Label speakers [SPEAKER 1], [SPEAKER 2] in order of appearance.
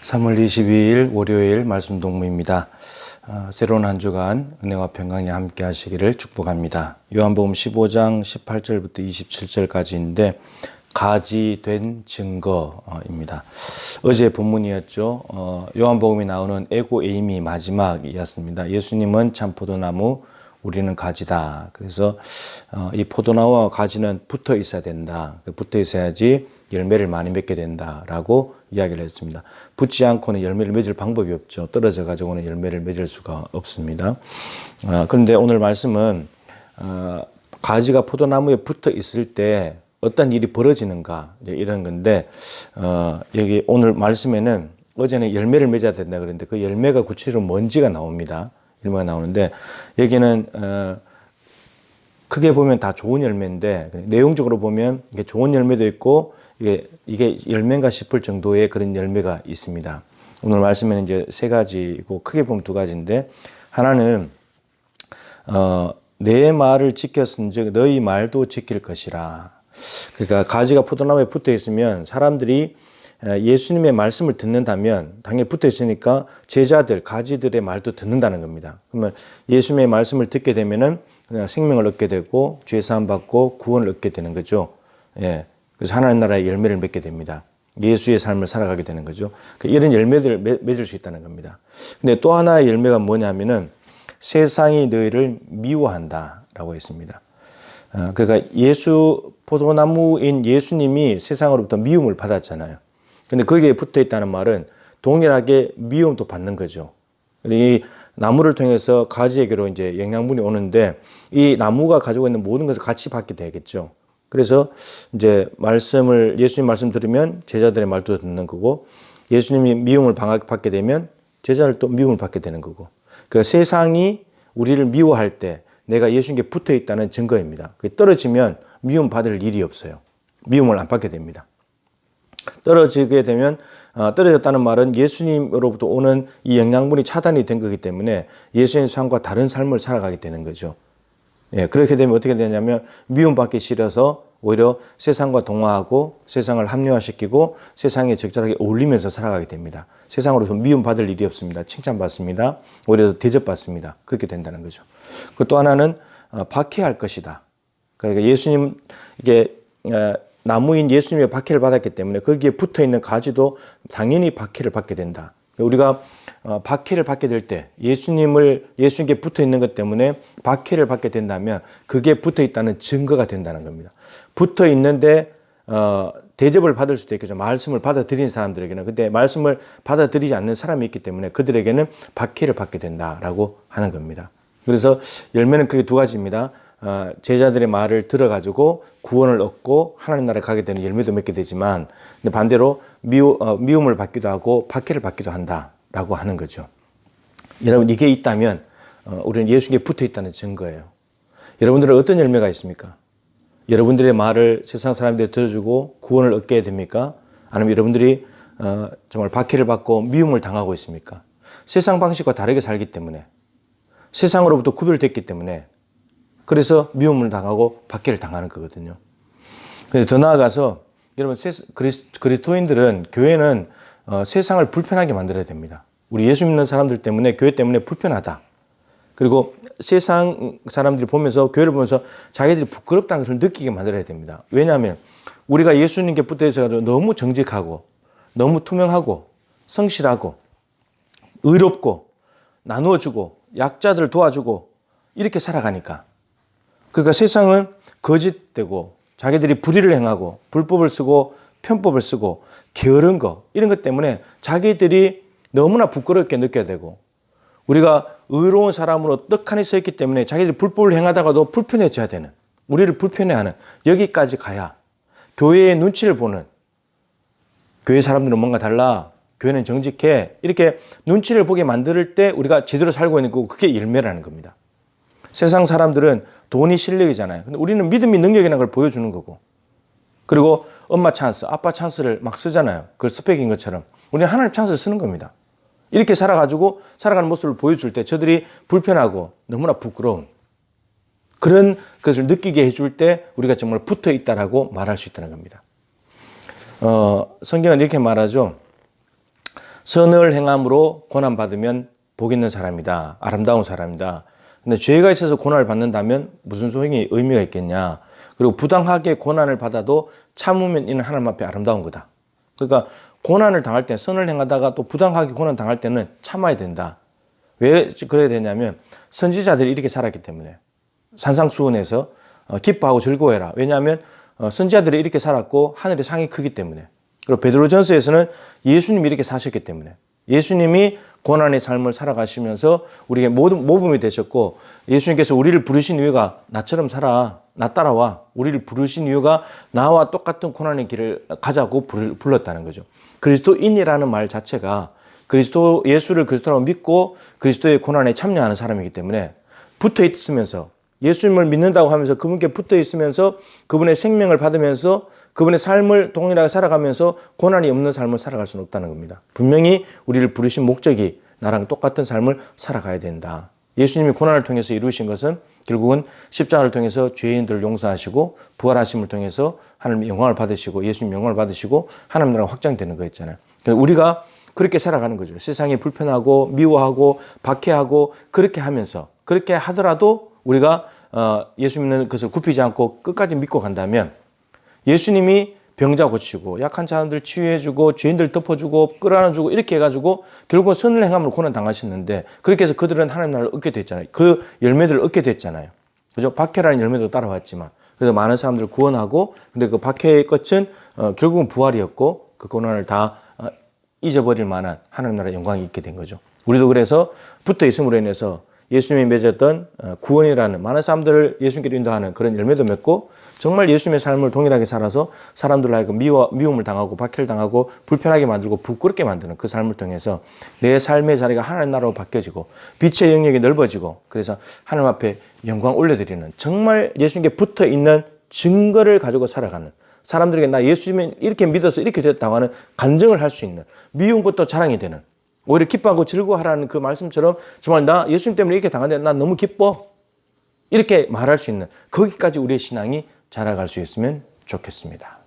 [SPEAKER 1] 3월 22일 월요일 말씀 동무입니다. 새로운 한 주간 은혜와 평강이 함께 하시기를 축복합니다. 요한복음 15장 18절부터 27절까지인데 가지 된 증거입니다. 어제 본문이었죠. 요한복음이 나오는 에고 에이미 마지막이었습니다. 예수님은 참 포도나무, 우리는 가지다. 그래서 이 포도나무와 가지는 붙어 있어야 된다. 붙어 있어야지 열매를 많이 맺게 된다라고 이야기를 했습니다. 붙지 않고는 열매를 맺을 방법이 없죠. 떨어져 가지고는 열매를 맺을 수가 없습니다. 그런데 오늘 말씀은 가지가 포도나무에 붙어 있을 때 어떤 일이 벌어지는가 이런 건데 여기 오늘 말씀에는 어제는 열매를 맺어야 된다 그랬는데 그 열매가 구체적으로 뭔지가 나옵니다. 열매가 나오는데 여기는 크게 보면 다 좋은 열매인데 내용적으로 보면 이게 좋은 열매도 있고 이게 열매인가 싶을 정도의 그런 열매가 있습니다. 오늘 말씀에는 이제 세 가지고 크게 보면 두 가지인데 하나는 내 말을 지켰은즉 너희 말도 지킬 것이라. 그러니까 가지가 포도나무에 붙어 있으면 사람들이 예수님의 말씀을 듣는다면 당연히 붙어 있으니까 제자들, 가지들의 말도 듣는다는 겁니다. 그러면 예수님의 말씀을 듣게 되면은 그냥 생명을 얻게 되고 죄 사함 받고 구원을 얻게 되는 거죠. 예. 그래서 하나님 나라의 열매를 맺게 됩니다. 예수의 삶을 살아가게 되는 거죠. 이런 열매들을 맺을 수 있다는 겁니다. 근데 또 하나의 열매가 뭐냐면은 세상이 너희를 미워한다라고 했습니다. 그러니까 포도나무인 예수님이 세상으로부터 미움을 받았잖아요. 근데 거기에 붙어 있다는 말은 동일하게 미움도 받는 거죠. 이 나무를 통해서 가지에게로 이제 영양분이 오는데 이 나무가 가지고 있는 모든 것을 같이 받게 되겠죠. 그래서 이제 예수님 말씀 들으면 제자들의 말도 듣는 거고 예수님이 미움을 받게 되면 제자들 또 미움을 받게 되는 거고. 그러니까 세상이 우리를 미워할 때 내가 예수님께 붙어 있다는 증거입니다. 떨어지면 미움 받을 일이 없어요. 미움을 안 받게 됩니다. 떨어지게 되면 떨어졌다는 말은 예수님으로부터 오는 이 영양분이 차단이 된 거기 때문에 예수님의 삶과 다른 삶을 살아가게 되는 거죠. 예, 그렇게 되면 어떻게 되냐면 미움받기 싫어서 오히려 세상과 동화하고 세상을 합리화시키고 세상에 적절하게 어울리면서 살아가게 됩니다. 세상으로서 미움받을 일이 없습니다. 칭찬받습니다. 오히려 대접받습니다. 그렇게 된다는 거죠. 또 하나는 박해할 것이다. 그러니까 나무인 예수님의 박해를 받았기 때문에 거기에 붙어 있는 가지도 당연히 박해를 받게 된다. 우리가 박해를 받게 될 때 예수님께 붙어 있는 것 때문에 박해를 받게 된다면 그게 붙어 있다는 증거가 된다는 겁니다. 붙어 있는데 대접을 받을 수도 있겠죠. 말씀을 받아들인 사람들에게는. 근데 말씀을 받아들이지 않는 사람이 있기 때문에 그들에게는 박해를 받게 된다라고 하는 겁니다. 그래서 열매는 크게 두 가지입니다. 제자들의 말을 들어가지고 구원을 얻고 하나님 나라에 가게 되는 열매도 맺게 되지만 반대로 미움을 받기도 하고 박해를 받기도 한다라고 하는 거죠. 여러분 이게 있다면 우리는 예수님께 붙어 있다는 증거예요. 여러분들은 어떤 열매가 있습니까? 여러분들의 말을 세상 사람들이 들어주고 구원을 얻게 됩니까? 아니면 여러분들이 정말 박해를 받고 미움을 당하고 있습니까? 세상 방식과 다르게 살기 때문에 세상으로부터 구별됐기 때문에 그래서 미움을 당하고 박해를 당하는 거거든요. 그래서 더 나아가서 여러분 그리스도인들은 교회는 세상을 불편하게 만들어야 됩니다. 우리 예수 믿는 사람들 때문에 교회 때문에 불편하다. 그리고 세상 사람들이 보면서 교회를 보면서 자기들이 부끄럽다는 것을 느끼게 만들어야 됩니다. 왜냐하면 우리가 예수님께 붙어 있어 너무 정직하고 너무 투명하고 성실하고 의롭고 나누어주고 약자들을 도와주고 이렇게 살아가니까 그러니까 세상은 거짓되고 자기들이 불의를 행하고 불법을 쓰고 편법을 쓰고 게으른 거 이런 것 때문에 자기들이 너무나 부끄럽게 느껴야 되고 우리가 의로운 사람으로 떡하니 서 있기 때문에 자기들이 불법을 행하다가도 불편해져야 되는 우리를 불편해하는 여기까지 가야 교회의 눈치를 보는 교회 사람들은 뭔가 달라 교회는 정직해 이렇게 눈치를 보게 만들 때 우리가 제대로 살고 있는 거고 그게 열매라는 겁니다. 세상 사람들은 돈이 실력이잖아요. 근데 우리는 믿음이 능력이라는 걸 보여주는 거고 그리고 엄마 찬스, 아빠 찬스를 막 쓰잖아요. 그걸 스펙인 것처럼 우리는 하나님 찬스를 쓰는 겁니다. 이렇게 살아가지고 살아가는 모습을 보여줄 때 저들이 불편하고 너무나 부끄러운 그런 것을 느끼게 해줄 때 우리가 정말 붙어 있다라고 말할 수 있다는 겁니다. 성경은 이렇게 말하죠. 선을 행함으로 고난받으면 복 있는 사람이다. 아름다운 사람이다. 근데 죄가 있어서 고난을 받는다면 무슨 소용이 의미가 있겠냐. 그리고 부당하게 고난을 받아도 참으면 이는 하나님 앞에 아름다운 거다. 그러니까 고난을 당할 때 선을 행하다가 또 부당하게 고난 당할 때는 참아야 된다. 왜 그래야 되냐면 선지자들이 이렇게 살았기 때문에 산상수훈에서 기뻐하고 즐거워해라. 왜냐하면 선지자들이 이렇게 살았고 하늘의 상이 크기 때문에. 그리고 베드로전서에서는 예수님이 이렇게 사셨기 때문에 예수님이 고난의 삶을 살아가시면서 우리에게 모범이 되셨고 예수님께서 우리를 부르신 이유가 나처럼 살아, 나 따라와. 우리를 부르신 이유가 나와 똑같은 고난의 길을 가자고 불렀다는 거죠. 그리스도인이라는 말 자체가 그리스도 예수를 그리스도라고 믿고 그리스도의 고난에 참여하는 사람이기 때문에 붙어 있으면서 예수님을 믿는다고 하면서 그분께 붙어 있으면서 그분의 생명을 받으면서 그분의 삶을 동일하게 살아가면서 고난이 없는 삶을 살아갈 수는 없다는 겁니다. 분명히 우리를 부르신 목적이 나랑 똑같은 삶을 살아가야 된다. 예수님이 고난을 통해서 이루신 것은 결국은 십자가를 통해서 죄인들을 용서하시고 부활하심을 통해서 하나님의 영광을 받으시고 예수님 영광을 받으시고 하나님 나라가 확장되는 거였잖아요. 그래서 우리가 그렇게 살아가는 거죠. 세상이 불편하고 미워하고 박해하고 그렇게 하면서 그렇게 하더라도 우리가 예수 믿는 것을 굽히지 않고 끝까지 믿고 간다면 예수님이 병자 고치고 약한 사람들 치유해주고 죄인들 덮어주고 끌어안아주고 이렇게 해가지고 결국은 선을 행함으로 고난 당하셨는데 그렇게 해서 그들은 하나님 나라를 얻게 됐잖아요. 그 열매들을 얻게 됐잖아요. 그죠? 박해라는 열매도 따라왔지만 그래서 많은 사람들을 구원하고 근데 그 박해의 끝은 결국은 부활이었고 그 고난을 다 잊어버릴 만한 하나님 나라의 영광이 있게 된 거죠. 우리도 그래서 붙어 있음으로 인해서 예수님이 맺었던 구원이라는 많은 사람들을 예수님께로 인도하는 그런 열매도 맺고 정말 예수님의 삶을 동일하게 살아서 사람들을 하여금 미움을 당하고 박해를 당하고 불편하게 만들고 부끄럽게 만드는 그 삶을 통해서 내 삶의 자리가 하나님 나라로 바뀌어지고 빛의 영역이 넓어지고 그래서 하나님 앞에 영광 올려드리는 정말 예수님께 붙어 있는 증거를 가지고 살아가는 사람들에게 나 예수님을 이렇게 믿어서 이렇게 됐다고 하는 간증을 할 수 있는 미운 것도 자랑이 되는 오히려 기뻐하고 즐거워하라는 그 말씀처럼 정말 나 예수님 때문에 이렇게 당하는데 난 너무 기뻐. 이렇게 말할 수 있는 거기까지 우리의 신앙이 자라갈 수 있으면 좋겠습니다.